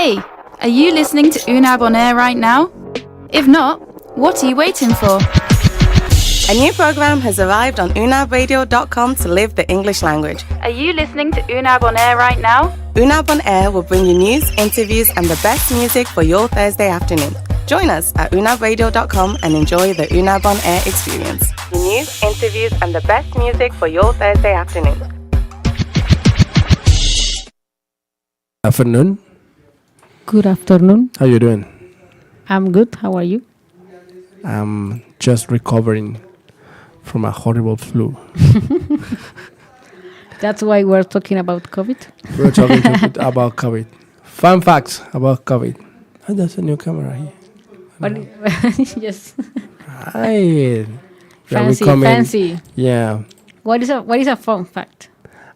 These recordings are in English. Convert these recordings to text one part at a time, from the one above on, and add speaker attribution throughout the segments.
Speaker 1: Hey, are you listening to UNAB on air right now? If not, what are you waiting for?
Speaker 2: A new program has arrived on unabradio.com to live the English language.
Speaker 1: Are you listening to UNAB on air right now?
Speaker 2: UNAB on Air will bring you news, interviews, and the best music for your Thursday afternoon. Join us at unabradio.com and enjoy the UNAB on Air experience. News, interviews, and the best music for your Thursday afternoon.
Speaker 3: Afternoon.
Speaker 4: Good afternoon.
Speaker 3: How you doing?
Speaker 4: I'm good. How are you?
Speaker 3: I'm just recovering from a horrible flu.
Speaker 4: That's why we're talking about COVID.
Speaker 3: We're talking about COVID. Fun facts about COVID. Oh, that's a new camera here.
Speaker 4: Yes.
Speaker 3: Hi.
Speaker 4: Fancy.
Speaker 3: Yeah.
Speaker 4: What is a fun fact?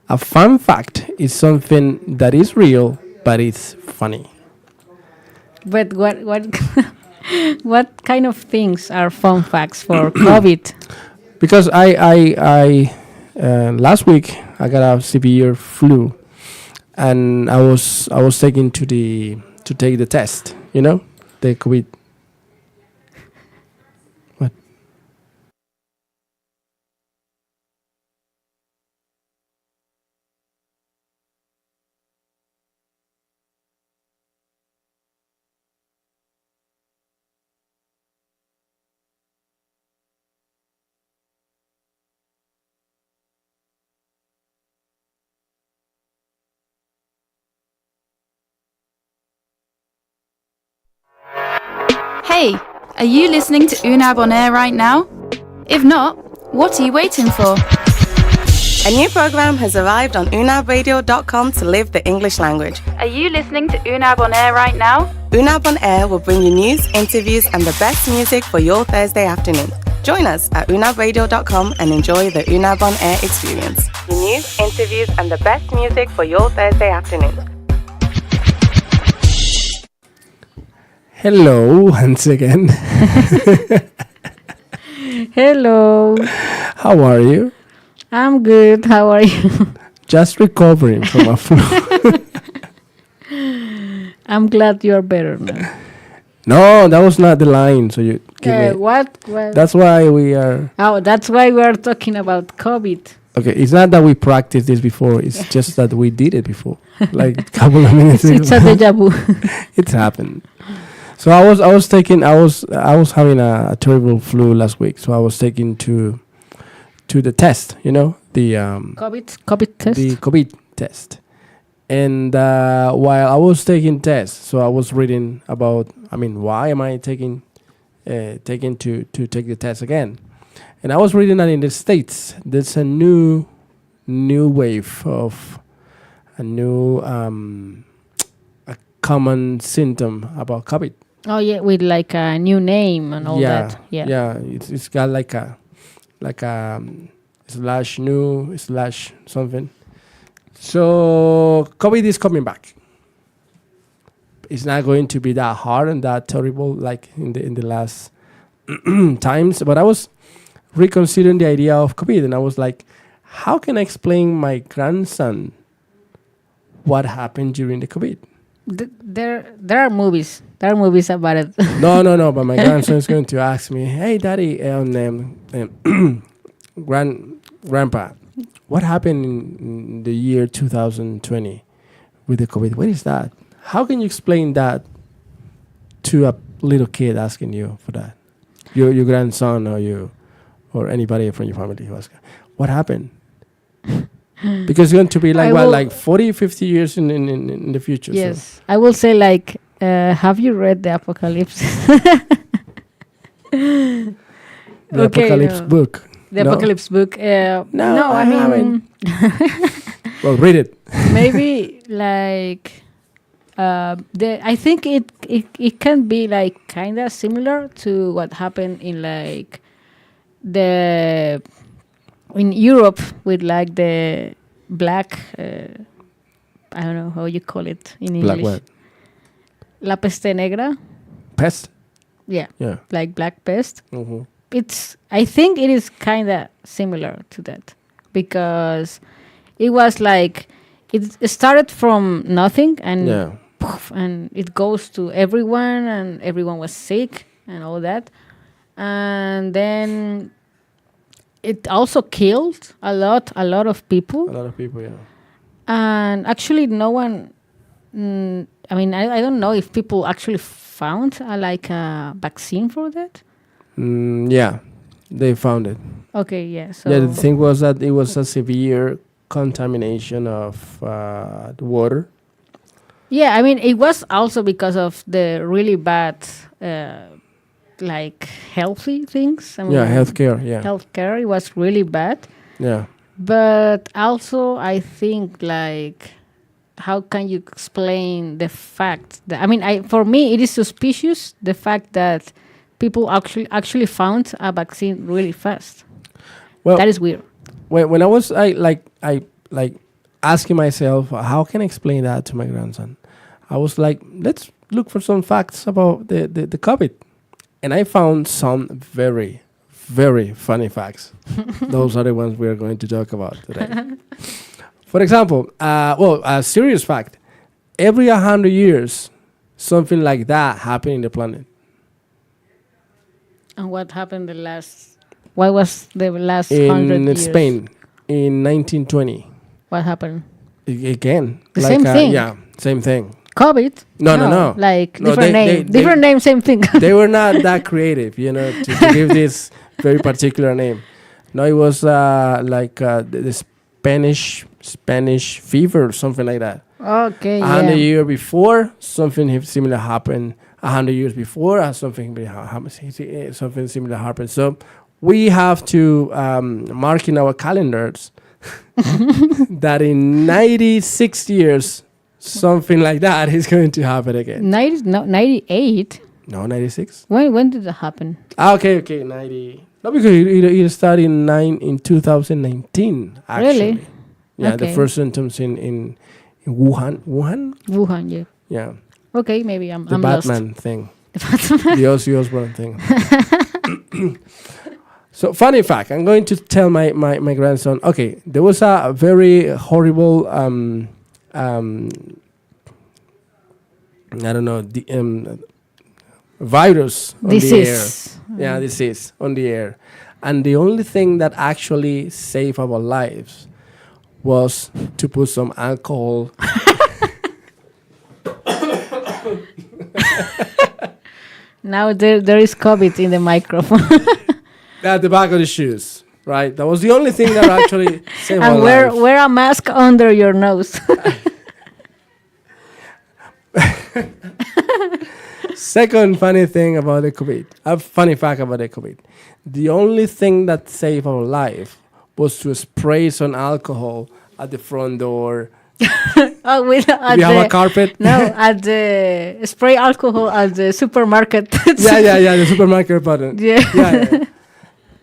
Speaker 3: A fun fact is something that is real, but it's funny.
Speaker 4: But what what kind of things are fun facts for COVID?
Speaker 3: Because I last week I got a severe flu, and I was taken to take the test. You know, the COVID. What?
Speaker 1: Hey, are you listening to UNAB on air right now? If not, what are you waiting for?
Speaker 2: A new program has arrived on unabradio.com to live the English language.
Speaker 1: Are you listening to UNAB on air right now?
Speaker 2: UNAB on Air will bring you news, interviews, and the best music for your Thursday afternoon. Join us at unabradio.com and enjoy the UNAB on Air experience. News, interviews, and the best music for your Thursday afternoon.
Speaker 3: Hello, once again.
Speaker 4: Hello.
Speaker 3: How are you?
Speaker 4: I'm good. How are you?
Speaker 3: Just recovering from a flu.
Speaker 4: I'm glad you're better now.
Speaker 3: No, that was not the line. So you give me.
Speaker 4: What?
Speaker 3: That's why we are.
Speaker 4: Oh, that's why we're talking about COVID.
Speaker 3: Okay, it's not that we practiced this before. It's just that we did it before, like a couple of minutes ago.
Speaker 4: It's a deja vu.
Speaker 3: It's happened. So I was having a terrible flu last week. So I was taken to the test. You know, the
Speaker 4: COVID test.
Speaker 3: The COVID test. And while I was taking tests, so I was reading about. I mean, why am I taking to take the test again? And I was reading that in the States, there's a new wave of a new a common symptom about COVID.
Speaker 4: Oh yeah, with like a new name and all that.
Speaker 3: Yeah. It's got like a slash new slash something. So COVID is coming back. It's not going to be that hard and that terrible like in the last times. But I was reconsidering the idea of COVID, and I was like, how can I explain my grandson what happened during the COVID?
Speaker 4: There are movies. There are movies about it.
Speaker 3: No. But my grandson is going to ask me, "Hey, Daddy, Grandpa, what happened in the year 2020 with the COVID? What is that? How can you explain that to a little kid asking you for that? Your grandson or anybody from your family who asks, what happened?" Because it's going to be like 40, 50 years in the future.
Speaker 4: Yes.
Speaker 3: So.
Speaker 4: I will say like, have you read the Apocalypse?
Speaker 3: Apocalypse book.
Speaker 4: The Apocalypse book.
Speaker 3: No,
Speaker 4: I mean,
Speaker 3: haven't. Well, read it.
Speaker 4: Maybe like I think it can be like kind of similar to what happened in like in Europe with like the black. I don't know how you call it in
Speaker 3: Black
Speaker 4: English.
Speaker 3: what?
Speaker 4: La peste negra.
Speaker 3: Pest.
Speaker 4: Yeah. Like black pest.
Speaker 3: Mm-hmm.
Speaker 4: I think it is kind of similar to that because it was like it started from nothing and poof, and it goes to everyone, and everyone was sick and all that. And then it also killed a lot of people.
Speaker 3: A lot of people, yeah.
Speaker 4: And actually, no one. I mean, I don't know if people actually found a vaccine for that.
Speaker 3: Yeah, they found it.
Speaker 4: Okay, yeah. So
Speaker 3: Yeah, the thing was that it was a severe contamination of the water.
Speaker 4: yeah, I mean, it was also because of the really bad, healthy things. I mean,
Speaker 3: Yeah, healthcare. Yeah,
Speaker 4: healthcare. It was really bad.
Speaker 3: yeah.
Speaker 4: But also, I think how can you explain the fact that for me it is suspicious the fact that people actually found a vaccine really fast.
Speaker 3: Well,
Speaker 4: That is weird.
Speaker 3: when I was I asking myself how can I explain that to my grandson, I was like, let's look for some facts about the COVID, and I found some very, very funny facts. Those are the ones we are going to talk about today. For example, a serious fact: every 100 years, something like that happened in the planet.
Speaker 4: And what happened what was the last 100
Speaker 3: In
Speaker 4: years?
Speaker 3: Spain, in 1920.
Speaker 4: What happened?
Speaker 3: Again,
Speaker 4: The same thing?
Speaker 3: Yeah, same thing.
Speaker 4: COVID?
Speaker 3: No.
Speaker 4: Like
Speaker 3: No,
Speaker 4: different name. Different name, same thing.
Speaker 3: They were not that creative, to give this very particular name. No, it was the Spanish fever or something like that.
Speaker 4: Okay,
Speaker 3: 100
Speaker 4: yeah.
Speaker 3: years before, something similar happened. 100 years before, something similar happened. So we have to mark in our calendars that in 96 years, something like that is going to happen again.
Speaker 4: 98?
Speaker 3: No, 96.
Speaker 4: When did that happen?
Speaker 3: Okay, 90. No, because it started in 2019, actually.
Speaker 4: Really?
Speaker 3: Yeah,
Speaker 4: Okay.
Speaker 3: the first symptoms in Wuhan.
Speaker 4: Wuhan, yeah.
Speaker 3: Yeah,
Speaker 4: Okay, maybe I'm
Speaker 3: the
Speaker 4: lost.
Speaker 3: Batman thing. The Ozzy Osbourne thing. So, funny fact, I'm going to tell my grandson, okay, there was a very horrible, I don't know, virus on
Speaker 4: Disease.
Speaker 3: the air. Yeah, disease on the air. And the only thing that actually saved our lives was to put some alcohol.
Speaker 4: Now there is COVID in the microphone.
Speaker 3: At the back of the shoes, right? That was the only thing that actually saved our
Speaker 4: And
Speaker 3: lives.
Speaker 4: wear a mask under your nose.
Speaker 3: Second funny thing about the COVID, a funny fact about the COVID. The only thing that saved our life was to spray some alcohol at the front door.
Speaker 4: Oh,
Speaker 3: Do you have a carpet?
Speaker 4: No, at the spray alcohol at the supermarket.
Speaker 3: Yeah, the supermarket button.
Speaker 4: Yeah.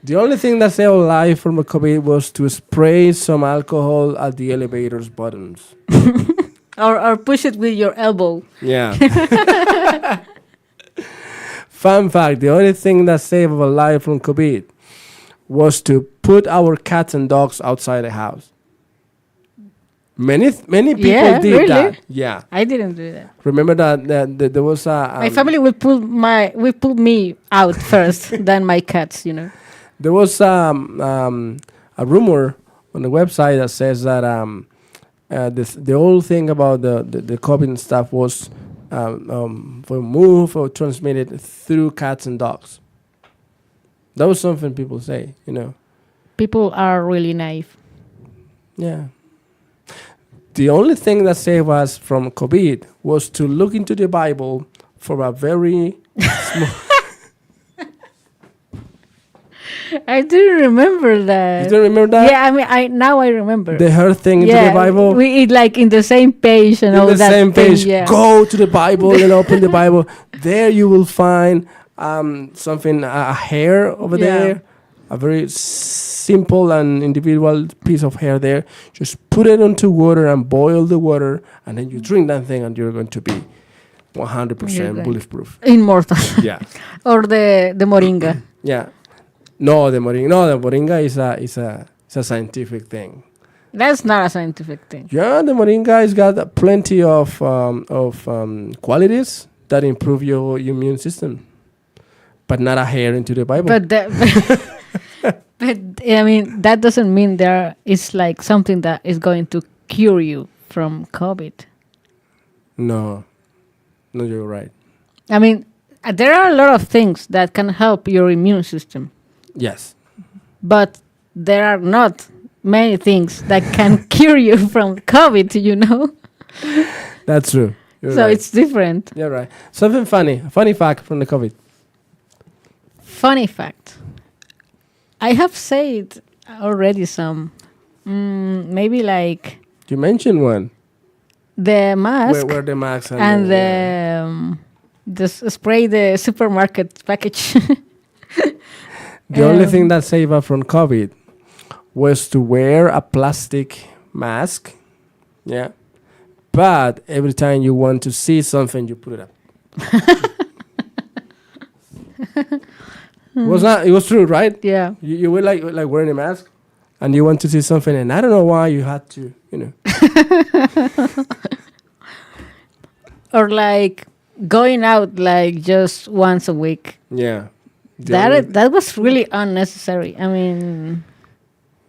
Speaker 3: The only thing that saved our life from the COVID was to spray some alcohol at the elevator's buttons.
Speaker 4: Or push it with your elbow.
Speaker 3: Yeah. Fun fact, the only thing that saved our life from COVID was to put our cats and dogs outside the house. Many people
Speaker 4: Yeah,
Speaker 3: did
Speaker 4: really?
Speaker 3: that. Yeah.
Speaker 4: I didn't do that.
Speaker 3: Remember that there was a...
Speaker 4: My family would pull me out first than my cats,
Speaker 3: There was a rumor on the website that says that the whole thing about the COVID and stuff was moved or transmitted through cats and dogs. That was something people say,
Speaker 4: People are really naive.
Speaker 3: Yeah. The only thing that saved us from COVID was to look into the Bible for a very small...
Speaker 4: I didn't remember that.
Speaker 3: You don't remember that?
Speaker 4: Yeah, I remember.
Speaker 3: The her thing into the Bible?
Speaker 4: We eat like in the same page and all
Speaker 3: In the
Speaker 4: that.
Speaker 3: same
Speaker 4: thing,
Speaker 3: page,
Speaker 4: yeah.
Speaker 3: go to the Bible and open the Bible. There you will find something, a hair over there, a very simple and individual piece of hair there. Just put it into water and boil the water, and then you drink that thing, and you're going to be 100% bulletproof.
Speaker 4: Immortal.
Speaker 3: Yeah.
Speaker 4: Or the moringa.
Speaker 3: Yeah. No, the moringa is a scientific thing.
Speaker 4: That's not a scientific thing.
Speaker 3: Yeah, the moringa has got plenty of qualities that improve your immune system, but not a hair into the Bible.
Speaker 4: But but I mean that doesn't mean there is like something that is going to cure you from COVID.
Speaker 3: No, you're right.
Speaker 4: I mean, there are a lot of things that can help your immune system,
Speaker 3: Yes,
Speaker 4: but there are not many things that can cure you from COVID, you know?
Speaker 3: that's true. You're
Speaker 4: So
Speaker 3: right.
Speaker 4: it's different.
Speaker 3: You're right. Something funny, a funny fact from the COVID.
Speaker 4: Funny fact. I have said already some, maybe like
Speaker 3: You mentioned one.
Speaker 4: the mask
Speaker 3: Where the masks
Speaker 4: and
Speaker 3: yeah.
Speaker 4: the spray the supermarket package.
Speaker 3: The only thing that saved us from COVID was to wear a plastic mask. Yeah. But every time you want to see something, you put it up. It was true, right?
Speaker 4: Yeah.
Speaker 3: You were like wearing a mask and you want to see something, and I don't know why you had to,
Speaker 4: Or like going out like just once a week.
Speaker 3: Yeah.
Speaker 4: That was really unnecessary. I mean,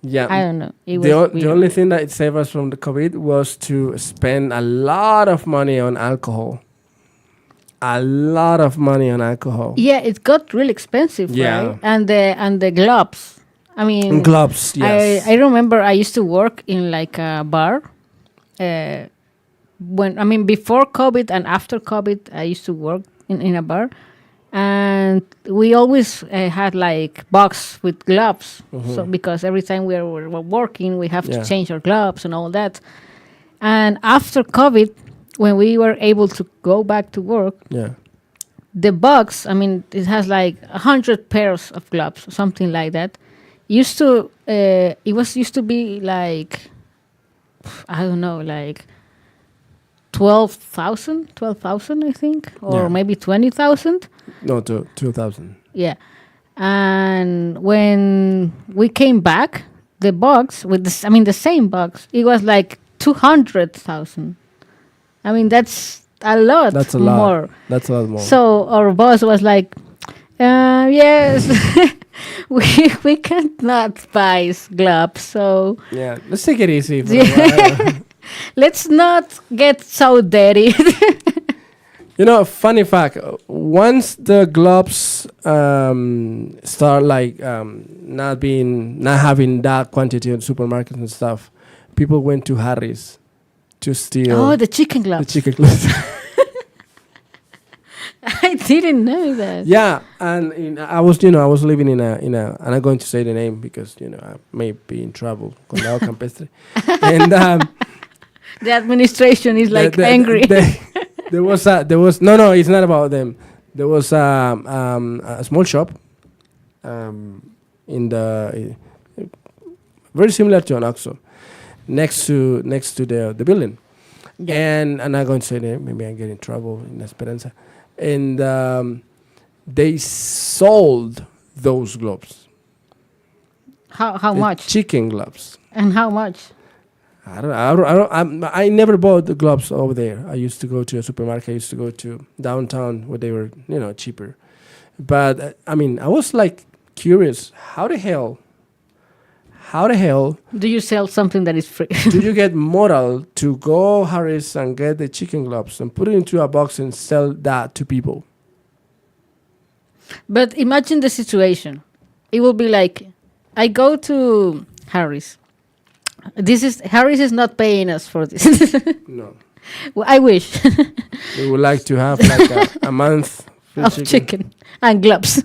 Speaker 3: Yeah.
Speaker 4: I don't know. It was
Speaker 3: The
Speaker 4: weird.
Speaker 3: only thing that it saved us from the COVID was to spend a lot of money on alcohol. A lot of money on alcohol.
Speaker 4: Yeah, it got really expensive,
Speaker 3: Yeah.
Speaker 4: right? And the gloves. I mean,
Speaker 3: And gloves, yes.
Speaker 4: I remember I used to work in like a bar. Before COVID and after COVID, I used to work in a bar, and we always had like box with gloves. So because every time we were working, we have
Speaker 3: Yeah.
Speaker 4: to change our gloves and all that. And after COVID, when we were able to go back to work,
Speaker 3: Yeah.
Speaker 4: the box, I mean, it has like 100 pairs of gloves, something like that. Used to used to be like, I don't know, like 12,000, I think, or
Speaker 3: Yeah.
Speaker 4: maybe 20,000.
Speaker 3: No, to 2000.
Speaker 4: Yeah. And when we came back, the box with the same box, it was like 200,000. I mean, that's a lot.
Speaker 3: That's a
Speaker 4: more.
Speaker 3: lot. That's a lot more.
Speaker 4: So our boss was like, yes, we can't not buy gloves. So
Speaker 3: yeah, let's take it easy for a while.
Speaker 4: let's not get so dirty.
Speaker 3: Funny fact. Once the gloves start like not having that quantity in supermarkets and stuff, people went to Harry's to steal.
Speaker 4: Oh, the chicken gloves.
Speaker 3: The chicken gloves.
Speaker 4: I didn't know that.
Speaker 3: Yeah, and I was living in a, and I'm going to say the name because I may be in trouble. Condado Campestre, and
Speaker 4: The administration is like angry.
Speaker 3: there was no, it's not about them. There was a small shop, in the very similar to an Oxxo, next to the building, and I'm not going to say the name. Maybe I get in trouble in Esperanza. And they sold those gloves.
Speaker 4: How much?
Speaker 3: Chicken gloves.
Speaker 4: And how much?
Speaker 3: I never bought the gloves over there. I used to go to a supermarket. I used to go to downtown where they were, cheaper. But I was like curious. How the hell
Speaker 4: Do you sell something that is free?
Speaker 3: do you get moral to go Harris and get the chicken gloves and put it into a box and sell that to people?
Speaker 4: But imagine the situation. It will be like, I go to Harris. Harris is not paying us for this.
Speaker 3: No.
Speaker 4: Well, I wish.
Speaker 3: We would like to have like a month free
Speaker 4: of chicken and gloves.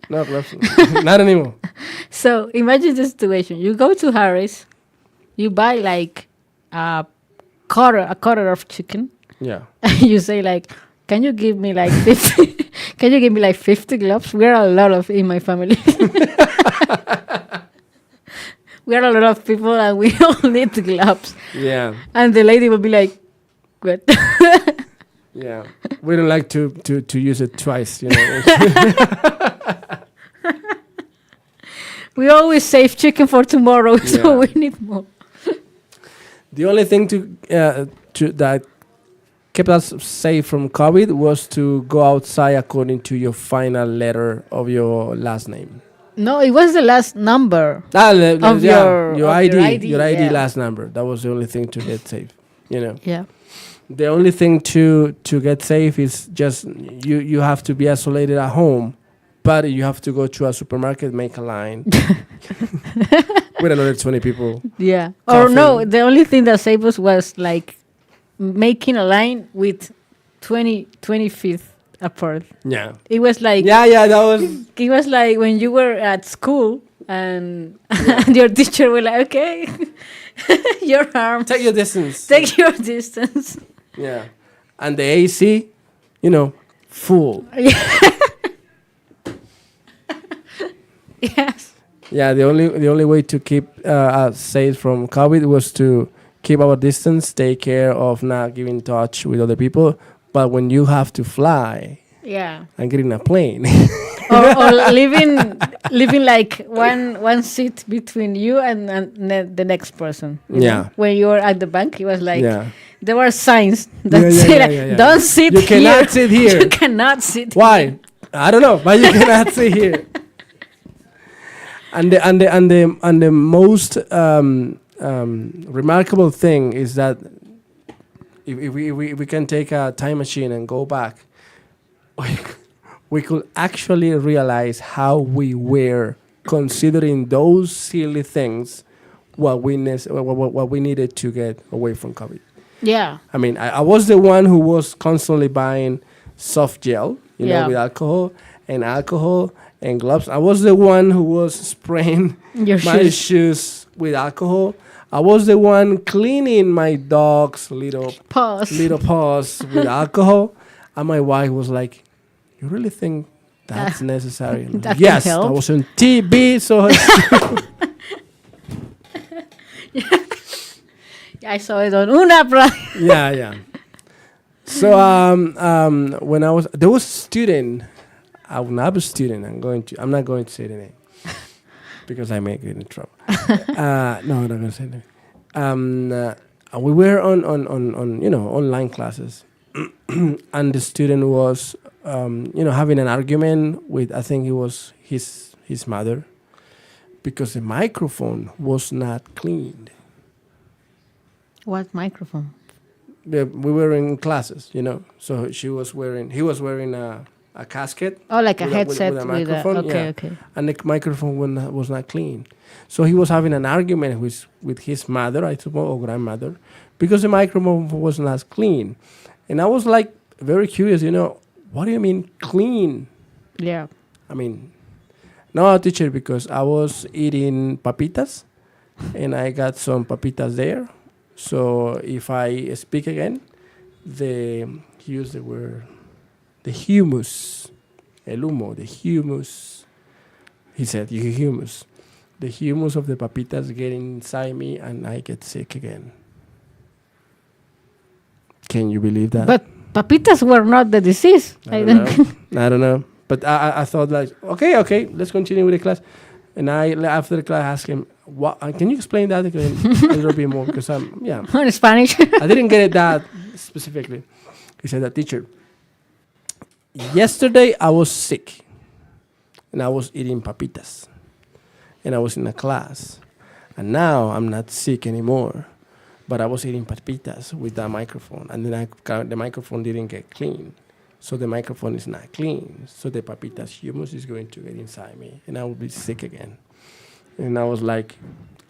Speaker 3: No gloves. Not anymore.
Speaker 4: So imagine the situation. You go to Harris, you buy like a quarter of chicken.
Speaker 3: Yeah.
Speaker 4: And you say like, can you give me like 50? Can you give me like 50 gloves? We're a lot of in my family. We are a lot of people and we all need gloves.
Speaker 3: Yeah.
Speaker 4: And the lady will be like, what?
Speaker 3: Yeah. We don't like to use it twice,
Speaker 4: We always save chicken for tomorrow, so
Speaker 3: Yeah.
Speaker 4: we need more.
Speaker 3: The only thing to that kept us safe from COVID was to go outside according to your final letter of your last name.
Speaker 4: No, it was the last number.
Speaker 3: Of
Speaker 4: your
Speaker 3: ID, your ID
Speaker 4: yeah.
Speaker 3: last number. That was the only thing to get safe. You know.
Speaker 4: Yeah.
Speaker 3: The only thing to get safe is just you have to be isolated at home, but you have to go to a supermarket, make a line with another 20 people.
Speaker 4: Yeah.
Speaker 3: Coffee.
Speaker 4: Or no, the only thing that saved us was like making a line with 20 feet apart.
Speaker 3: Yeah.
Speaker 4: It was like
Speaker 3: Yeah, that was.
Speaker 4: it was like when you were at school and your teacher was like, okay, your arm,
Speaker 3: Take your distance.
Speaker 4: take your distance.
Speaker 3: Yeah. And the AC, full.
Speaker 4: Yes.
Speaker 3: Yeah, the only way to keep us safe from COVID was to keep our distance, take care of not giving touch with other people. But when you have to fly
Speaker 4: Yeah.
Speaker 3: and get in a plane,
Speaker 4: or living like one seat between you and the next person. you know?
Speaker 3: Yeah.
Speaker 4: When you were at the bank, it was like
Speaker 3: yeah,
Speaker 4: there were signs that
Speaker 3: Yeah,
Speaker 4: say like,
Speaker 3: yeah.
Speaker 4: don't sit
Speaker 3: You
Speaker 4: here.
Speaker 3: cannot sit here.
Speaker 4: You cannot sit.
Speaker 3: Why? I don't know, but you cannot sit here. And the most remarkable thing is that if we can take a time machine and go back, we could actually realize how we were considering those silly things what we needed to get away from COVID.
Speaker 4: Yeah.
Speaker 3: I mean, I was the one who was constantly buying soft gel,
Speaker 4: Yeah.
Speaker 3: with alcohol and gloves. I was the one who was spraying
Speaker 4: Your
Speaker 3: my
Speaker 4: shoes.
Speaker 3: shoes with alcohol. I was the one cleaning my dog's little
Speaker 4: Pause.
Speaker 3: paws with alcohol. And my wife was like, "You really think that's necessary?" And I'm
Speaker 4: that
Speaker 3: like,
Speaker 4: can
Speaker 3: yes, I
Speaker 4: help.
Speaker 3: was on TB, so
Speaker 4: I saw it on UNAB.
Speaker 3: yeah. So when there was a student, I'm not a student. I'm not going to say the name because I may get in trouble. No, I'm not going to say the name. We were on online classes, and the student was having an argument with, I think it was his mother, because the microphone was not cleaned.
Speaker 4: What microphone?
Speaker 3: We were in classes, so he was wearing a casket.
Speaker 4: Oh, like a
Speaker 3: with
Speaker 4: headset
Speaker 3: with a
Speaker 4: with a.
Speaker 3: microphone.
Speaker 4: Okay.
Speaker 3: And the microphone was not clean. So he was having an argument with his mother, I suppose, or grandmother, because the microphone was not clean. And I was like very curious, what do you mean clean?
Speaker 4: Yeah.
Speaker 3: I mean, no, teacher, because I was eating papitas and I got some papitas there. So if I speak again, he used the word, the humus, el humo, the humus. He said, "You humus." The humus of the papitas get inside me and I get sick again. Can you believe that?
Speaker 4: But papitas were not the disease.
Speaker 3: I don't know. But I thought like, okay, let's continue with the class. And after the class, asked him, "What? Can you explain that again a little bit more?" Because
Speaker 4: In Spanish.
Speaker 3: I didn't get it that specifically. He said that, "Teacher, yesterday I was sick, and I was eating papitas, and I was in a class, and now I'm not sick anymore, but I was eating papitas with that microphone, and then the microphone didn't get clean. So the microphone is not clean. So the papitas humus is going to get inside me, and I will be sick again." And I was like,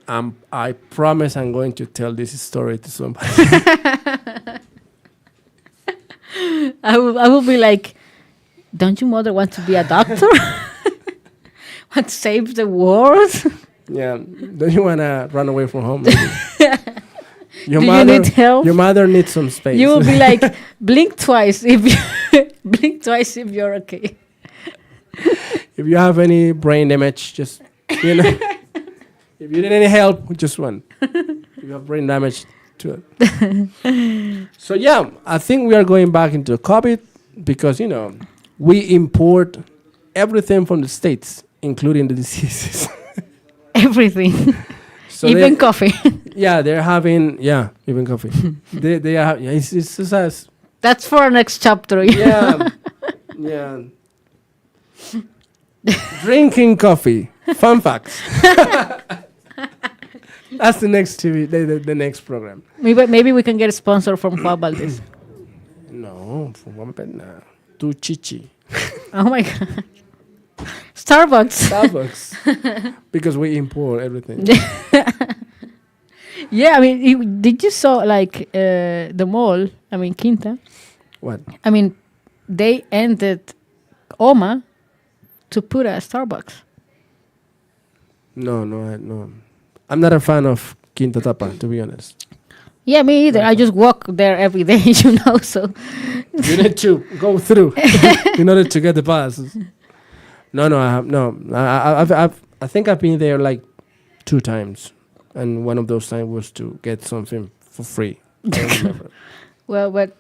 Speaker 3: I promise I'm going to tell this story to somebody.
Speaker 4: I will be like, don't you mother want to be a doctor? Want to save the world?
Speaker 3: Yeah. Don't you want to run away from home? Maybe?
Speaker 4: Do you need help?
Speaker 3: Your mother needs some space.
Speaker 4: You will be like, blink twice if you're okay.
Speaker 3: If you have any brain damage, just, if you need any help, just run. If you have brain damage, to it. So, yeah, I think we are going back into COVID because, we import everything from the States, including the diseases.
Speaker 4: Everything.
Speaker 3: So
Speaker 4: Even coffee.
Speaker 3: Yeah, they're having even coffee. they are it's just us.
Speaker 4: That's for our next chapter.
Speaker 3: Yeah, yeah. Drinking coffee. Fun facts. That's the next TV, the next program.
Speaker 4: Maybe we can get a sponsor from Juan Valdez.
Speaker 3: No, for one pena. Tu chichi.
Speaker 4: Oh my god. Starbucks.
Speaker 3: Because we import everything.
Speaker 4: Yeah, I mean, did you saw like the mall? I mean, Quinta.
Speaker 3: What?
Speaker 4: I mean, they ended Oma to put a Starbucks.
Speaker 3: No. I'm not a fan of Quinta Tapa, to be honest.
Speaker 4: Yeah, me either. I just walk there every day, so.
Speaker 3: You need to go through in order to get the passes. No, I have no. I think I've been there like 2 times, and one of those times was to get something for free.
Speaker 4: Well, but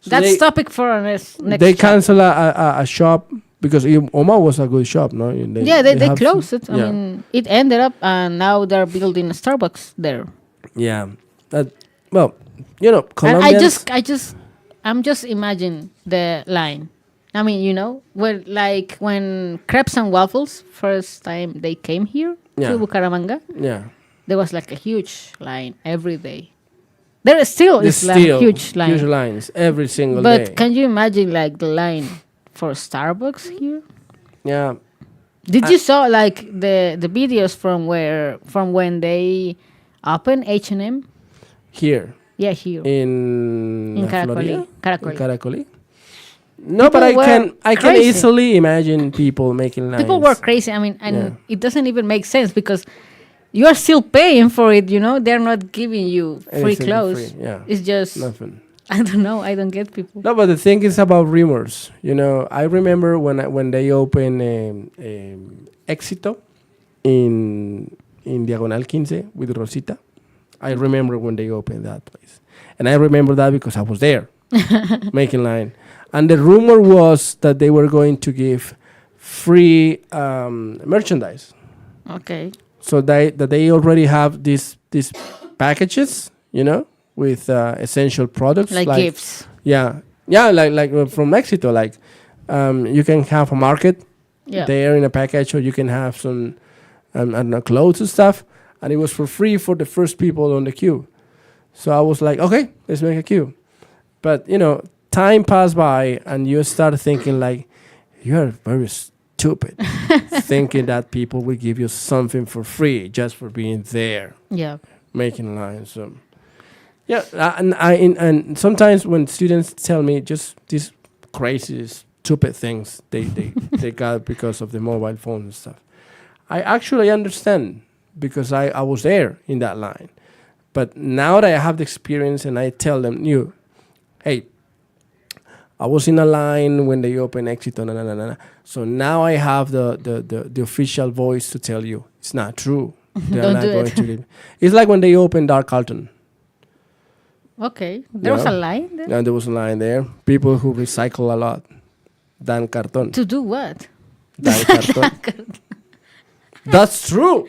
Speaker 3: So
Speaker 4: that's topic for our next.
Speaker 3: They cancel a shop because Oma was a good shop, no?
Speaker 4: They closed it. I
Speaker 3: Yeah.
Speaker 4: mean, it ended up, and now they're building a Starbucks there.
Speaker 3: Yeah. Well,
Speaker 4: And
Speaker 3: Colombians.
Speaker 4: I'm just imagine the line. I mean, when crepes and waffles first time they came here
Speaker 3: Yeah.
Speaker 4: to Bucaramanga,
Speaker 3: Yeah.
Speaker 4: there was like a huge line every day. There still
Speaker 3: There's
Speaker 4: is like a huge line.
Speaker 3: Huge lines every single
Speaker 4: But
Speaker 3: day.
Speaker 4: can you imagine like the line for Starbucks here?
Speaker 3: Yeah.
Speaker 4: Did you saw like the videos from when they opened H&M?
Speaker 3: Here.
Speaker 4: Yeah, here.
Speaker 3: In
Speaker 4: In
Speaker 3: La Florida?
Speaker 4: Caracoli.
Speaker 3: In Caracoli? No, but
Speaker 4: People
Speaker 3: I can
Speaker 4: crazy.
Speaker 3: easily imagine people making lines.
Speaker 4: People were crazy. I mean, and
Speaker 3: Yeah.
Speaker 4: it doesn't even make sense because you are still paying for it. They're not giving you free
Speaker 3: Anything
Speaker 4: clothes.
Speaker 3: free, yeah.
Speaker 4: It's just
Speaker 3: Nothing.
Speaker 4: I don't know. I don't get people.
Speaker 3: No, but the thing is about rumors. I remember when they opened Éxito in Diagonal 15 with Rosita. I remember when they opened that place. And I remember that because I was there making line. And the rumor was that they were going to give free merchandise.
Speaker 4: Okay.
Speaker 3: So they already have these packages, with essential products.
Speaker 4: Like gifts.
Speaker 3: Yeah. Yeah, like from Mexico. Like you can have a market
Speaker 4: Yeah.
Speaker 3: there in a package, or you can have some, I don't know, clothes and stuff. And it was for free for the first people on the queue. So I was like, okay, let's make a queue. But, time passed by and you start thinking like, you're very stupid thinking that people will give you something for free just for being there
Speaker 4: Yeah.
Speaker 3: making lines. So, yeah, and sometimes when students tell me just these crazy, stupid things they got because of the mobile phone and stuff, I actually understand because I was there in that line. But now that I have the experience and I tell them, hey, I was in a line when they opened Éxito, so now I have the official voice to tell you it's not true. They're
Speaker 4: Don't
Speaker 3: not
Speaker 4: do
Speaker 3: going
Speaker 4: it.
Speaker 3: to leave. It's like when they opened Dark Carlton.
Speaker 4: Okay. There was
Speaker 3: Yeah.
Speaker 4: a line there?
Speaker 3: And there was a line there. People who recycle a lot. Dan Carton.
Speaker 4: To do what?
Speaker 3: Dan Carton. That's true.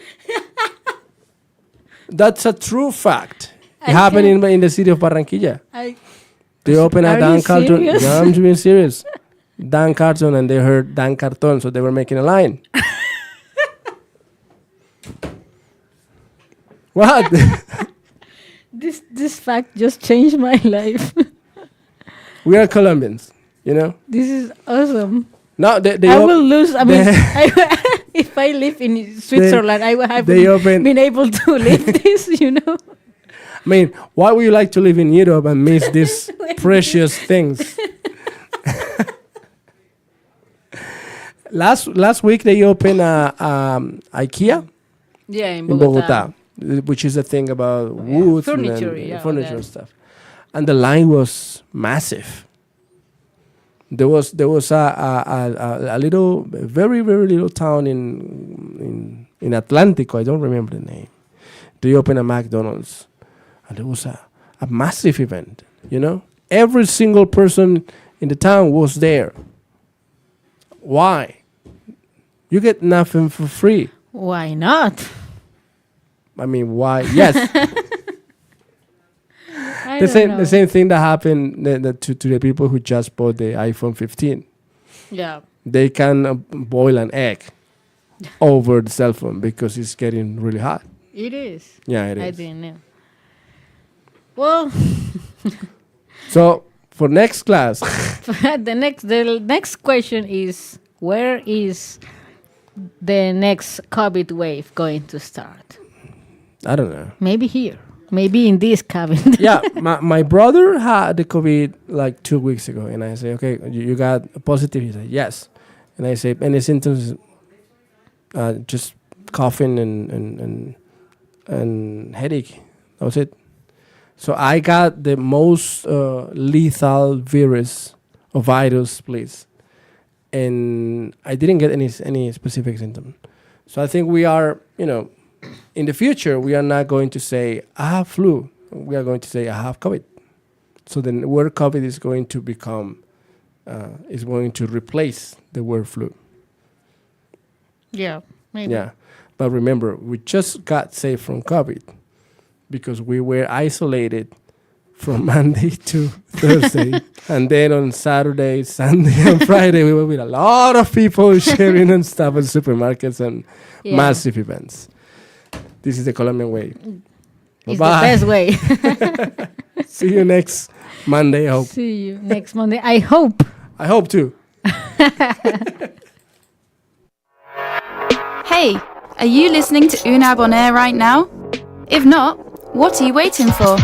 Speaker 3: That's a true fact. It
Speaker 4: I
Speaker 3: happened
Speaker 4: can't-
Speaker 3: in the city of Barranquilla.
Speaker 4: I
Speaker 3: They opened a
Speaker 4: Are
Speaker 3: Dan
Speaker 4: you
Speaker 3: Carton.
Speaker 4: serious?
Speaker 3: Yeah, I'm being serious. Dan Carton, and they heard Dan Carton, so they were making a line. What?
Speaker 4: this fact just changed my life.
Speaker 3: We are Colombians,
Speaker 4: This is awesome.
Speaker 3: No, they
Speaker 4: I
Speaker 3: op-
Speaker 4: will lose. I mean,
Speaker 3: they-
Speaker 4: if I live in Switzerland, I would have
Speaker 3: they open-
Speaker 4: been able to live this.
Speaker 3: I mean, why would you like to live in Europe and miss these precious things? Last week they opened IKEA
Speaker 4: Yeah, in
Speaker 3: in
Speaker 4: Bogota.
Speaker 3: Bogota, which is a thing about wood
Speaker 4: Furniture,
Speaker 3: and
Speaker 4: yeah,
Speaker 3: furniture
Speaker 4: that.
Speaker 3: and stuff. And the line was massive. There was a little, very very little town in Atlántico. I don't remember the name. They opened a McDonald's, and there was a massive event. Every single person in the town was there. Why? You get nothing for free.
Speaker 4: Why not?
Speaker 3: I mean, why? Yes. the same thing that happened to the people who just bought the iPhone 15.
Speaker 4: Yeah.
Speaker 3: They can boil an egg over the cell phone because it's getting really hot.
Speaker 4: It is.
Speaker 3: Yeah, it is.
Speaker 4: I didn't know. Well,
Speaker 3: so for next class,
Speaker 4: the next question is, where is the next COVID wave going to start?
Speaker 3: I don't know.
Speaker 4: Maybe here. Maybe in this cabin.
Speaker 3: Yeah, my brother had the COVID like 2 weeks ago, and I say, okay, you got a positive? He said, yes. And I say, any symptoms? Just coughing and headache. That was it. So I got the most lethal virus please, and I didn't get any specific symptom. So I think we are, in the future, we are not going to say I have flu. We are going to say I have COVID. So then, word COVID is going to become, is going to replace the word flu.
Speaker 4: Yeah, maybe.
Speaker 3: Yeah, but remember, we just got safe from COVID because we were isolated from Monday to Thursday, and then on Saturday, Sunday, and Friday, we were with a lot of people sharing and stuff at supermarkets and massive events. This is the Colombian way.
Speaker 4: It's
Speaker 3: Bye-bye.
Speaker 4: the best way.
Speaker 3: See you next Monday, I hope.
Speaker 4: See you next Monday. I hope.
Speaker 3: I hope too.
Speaker 1: Hey, are you listening to UNAB on air right now? If not, what are you waiting for?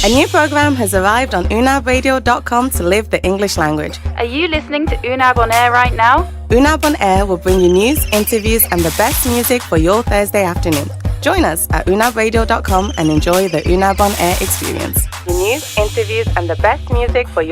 Speaker 2: A new program has arrived on unabradio.com to live the English language.
Speaker 1: Are you listening to UNAB on air right now?
Speaker 2: UNAB on Air will bring you news, interviews, and the best music for your Thursday afternoon. Join us at unabradio.com and enjoy the UNAB on Air experience. The news, interviews, and the best music for your